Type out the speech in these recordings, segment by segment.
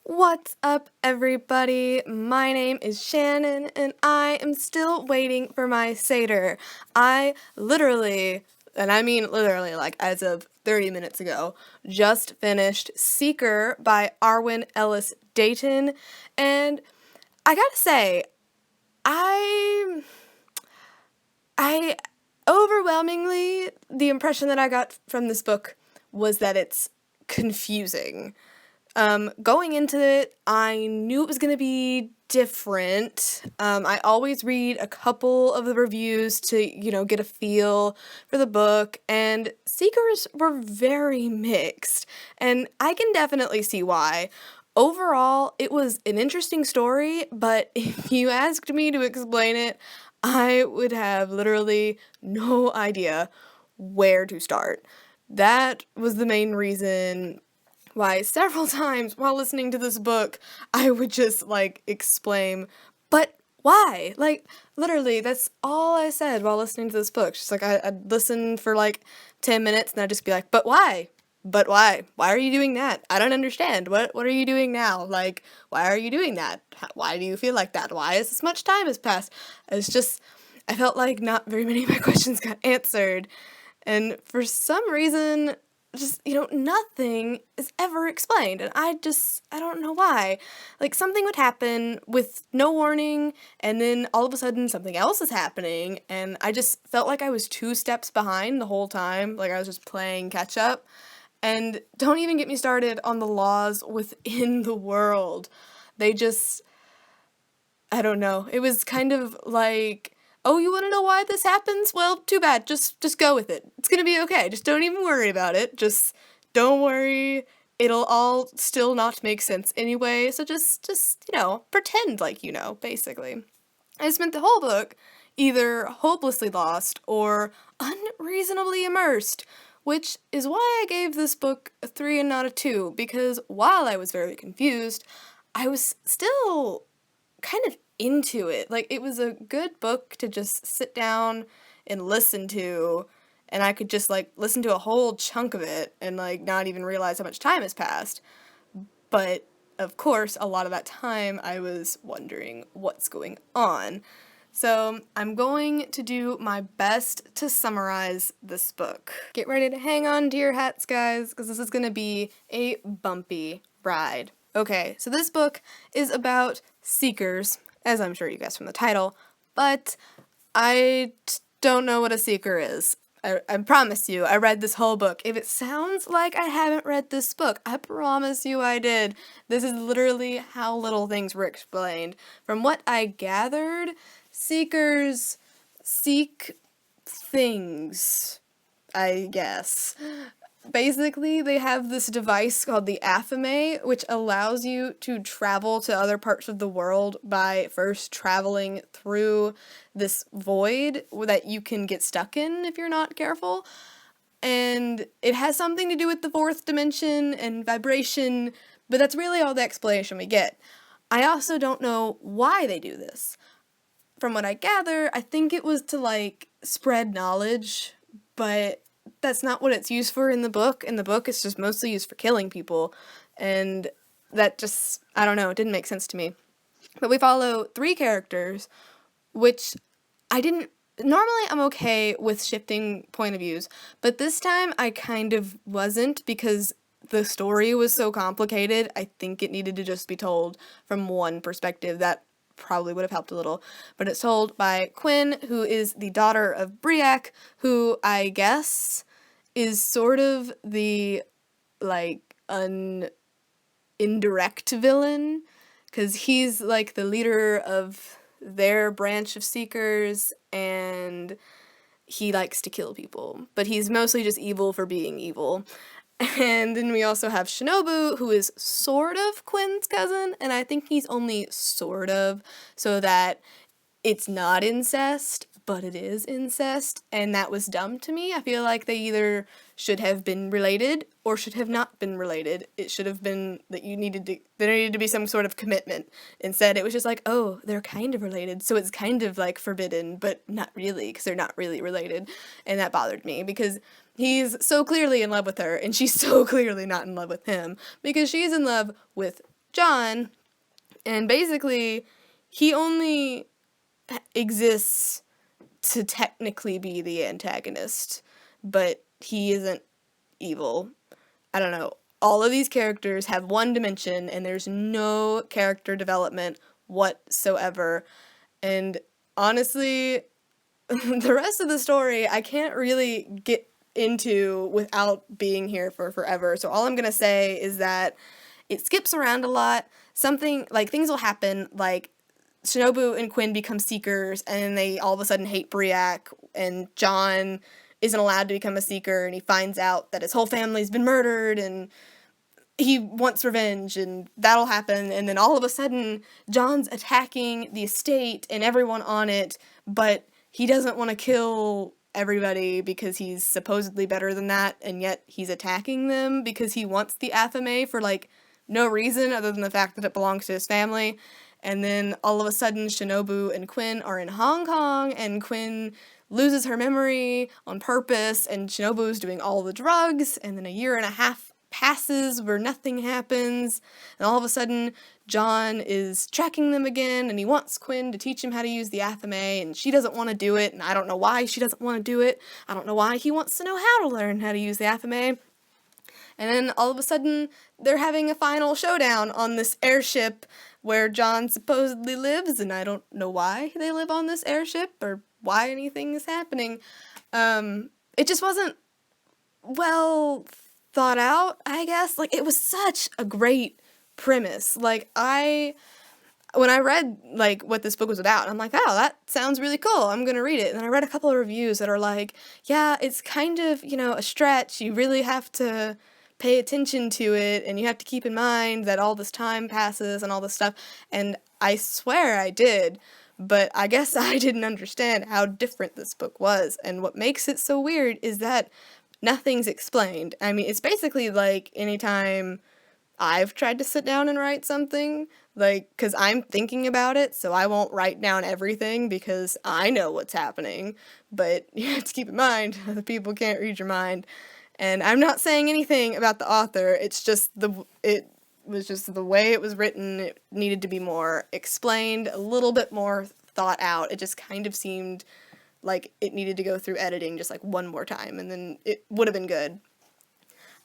What's up, everybody? My name is Shannon, and I am still waiting for my Seder. I literally, and I mean literally, like as of 30 minutes ago, just finished Seeker by Arwen Ellis Dayton, and I gotta say, I, I overwhelmingly, the impression that I got from this book was that it's confusing. Going into it, I knew it was going to be different. I always read a couple of the reviews to, get a feel for the book, and Seekers were very mixed, and I can definitely see why. Overall, it was an interesting story, but if you asked me to explain it, I would have literally no idea where to start. That was the main reason why several times while listening to this book, I would just exclaim, but why? Like, literally, that's all I said while listening to this book. Just I'd listen for 10 minutes and I'd just be like, but why? But why? Why are you doing that? I don't understand. What are you doing now? Like, why are you doing that? Why do you feel like that? Why is this much time has passed? It's just, I felt like not very many of my questions got answered. And for some reason, nothing is ever explained. And I don't know why. Like, something would happen with no warning, and then all of a sudden something else is happening, and I just felt like I was 2 steps behind the whole time. Like, I was just playing catch up. And don't even get me started on the laws within the world. They just, I don't know. It was kind of like, oh, you want to know why this happens? Well, too bad. Just go with it. It's gonna be okay. Just don't even worry about it. Just don't worry. It'll all still not make sense anyway. So just pretend like you know, basically. I spent the whole book either hopelessly lost or unreasonably immersed, which is why I gave this book a 3 and not a 2, because while I was very confused, I was still kind of into it. Like, it was a good book to just sit down and listen to, and I could just listen to a whole chunk of it and not even realize how much time has passed. But of course, a lot of that time I was wondering what's going on. So I'm going to do my best to summarize this book. Get ready to hang on to your hats, guys, because this is going to be a bumpy ride. Okay, so this book is about seekers, as I'm sure you guessed from the title, but I don't know what a seeker is. I promise you, I read this whole book. If it sounds like I haven't read this book, I promise you I did. This is literally how little things were explained. From what I gathered, seekers seek things, I guess. Basically, they have this device called the Aphame, which allows you to travel to other parts of the world by first traveling through this void that you can get stuck in if you're not careful. And it has something to do with the fourth dimension and vibration, but that's really all the explanation we get. I also don't know why they do this. From what I gather, I think it was to spread knowledge, but that's not what it's used for in the book. In the book, it's just mostly used for killing people, and that just, I don't know, it didn't make sense to me. But we follow 3 characters, which I didn't, normally I'm okay with shifting point of views, but this time I kind of wasn't, because the story was so complicated. I think it needed to just be told from one perspective. That probably would have helped a little. But it's told by Quinn, who is the daughter of Briac, who I guess is sort of the indirect villain, because he's the leader of their branch of seekers, and he likes to kill people, but he's mostly just evil for being evil. And then we also have Shinobu, who is sort of Quinn's cousin, and I think he's only sort of, so that it's not incest, but it is incest, and that was dumb to me. I feel like they either should have been related or should have not been related. It should have been that there needed to be some sort of commitment. Instead, it was just oh, they're kind of related, so it's kind of forbidden, but not really, because they're not really related, and that bothered me, because he's so clearly in love with her, and she's so clearly not in love with him, because she's in love with John, and basically he only exists to technically be the antagonist, but he isn't evil. I don't know. All of these characters have one dimension, and there's no character development whatsoever. And honestly, the rest of the story I can't really get into without being here for forever. So all I'm gonna say is that it skips around a lot. Something like things will happen, like Shinobu and Quinn become seekers, and then they all of a sudden hate Briac, and John isn't allowed to become a seeker, and he finds out that his whole family's been murdered, and he wants revenge, and that'll happen, and then all of a sudden John's attacking the estate and everyone on it, but he doesn't want to kill everybody because he's supposedly better than that, and yet he's attacking them because he wants the Athame for, like, no reason other than the fact that it belongs to his family. And then all of a sudden Shinobu and Quinn are in Hong Kong, and Quinn loses her memory on purpose, and Shinobu's doing all the drugs, and then a year and a half passes where nothing happens, and all of a sudden John is tracking them again, and he wants Quinn to teach him how to use the Athame, and she doesn't want to do it, and I don't know why she doesn't want to do it. I don't know why he wants to know how to learn how to use the Athame. And then all of a sudden they're having a final showdown on this airship where John supposedly lives, and I don't know why they live on this airship or why anything is happening. It just wasn't well thought out, I guess. Like, it was such a great premise. Like, when I read, like, what this book was about, I'm like, oh, that sounds really cool, I'm gonna read it. And then I read a couple of reviews that are like, yeah, it's kind of, a stretch, you really have to pay attention to it, and you have to keep in mind that all this time passes and all this stuff, and I swear I did, but I guess I didn't understand how different this book was, and what makes it so weird is that nothing's explained. I mean, it's basically like anytime I've tried to sit down and write something, like, because I'm thinking about it, so I won't write down everything because I know what's happening, but you have to keep in mind, other people can't read your mind. And I'm not saying anything about the author, it's just it was just the way it was written. It needed to be more explained, a little bit more thought out. It just kind of seemed like it needed to go through editing just like one more time, and then it would have been good.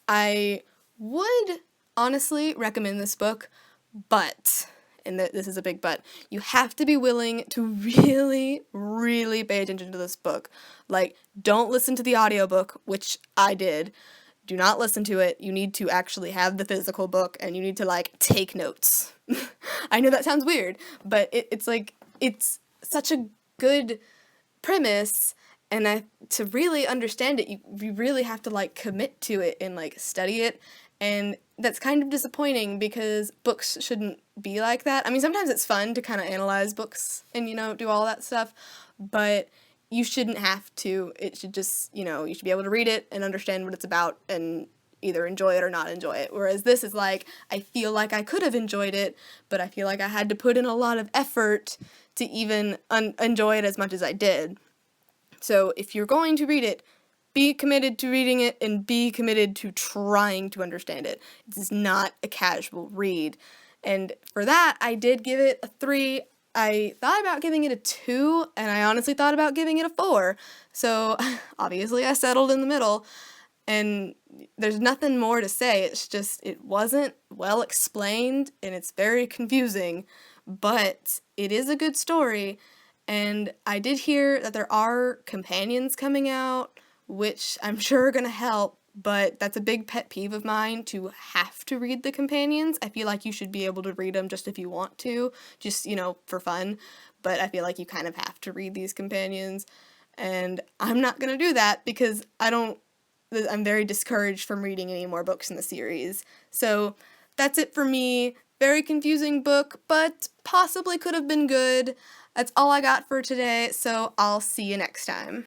I would honestly recommend this book, but, and this is a big but, you have to be willing to really, really pay attention to this book. Like, don't listen to the audiobook, which I did. Do not listen to it. You need to actually have the physical book, and you need to, like, take notes. I know that sounds weird, but it's such a good premise, and to really understand it, you really have to, like, commit to it and, like, study it, and that's kind of disappointing because books shouldn't be like that. I mean, sometimes it's fun to kind of analyze books and, do all that stuff, but you shouldn't have to. It should just, you should be able to read it and understand what it's about and either enjoy it or not enjoy it. Whereas this is like, I feel like I could have enjoyed it, but I feel like I had to put in a lot of effort to even enjoy it as much as I did. So if you're going to read it, be committed to reading it and be committed to trying to understand it. It is not a casual read. And for that, I did give it a 3. I thought about giving it a 2, and I honestly thought about giving it a 4. So obviously I settled in the middle, and there's nothing more to say. It's just, it wasn't well explained, and it's very confusing, but it is a good story. And I did hear that there are companions coming out, which I'm sure are going to help, but that's a big pet peeve of mine, to have to read the companions. I feel like you should be able to read them just if you want to, just, for fun, but I feel like you kind of have to read these companions, and I'm not going to do that because I'm very discouraged from reading any more books in the series. So that's it for me. Very confusing book, but possibly could have been good. That's all I got for today, so I'll see you next time.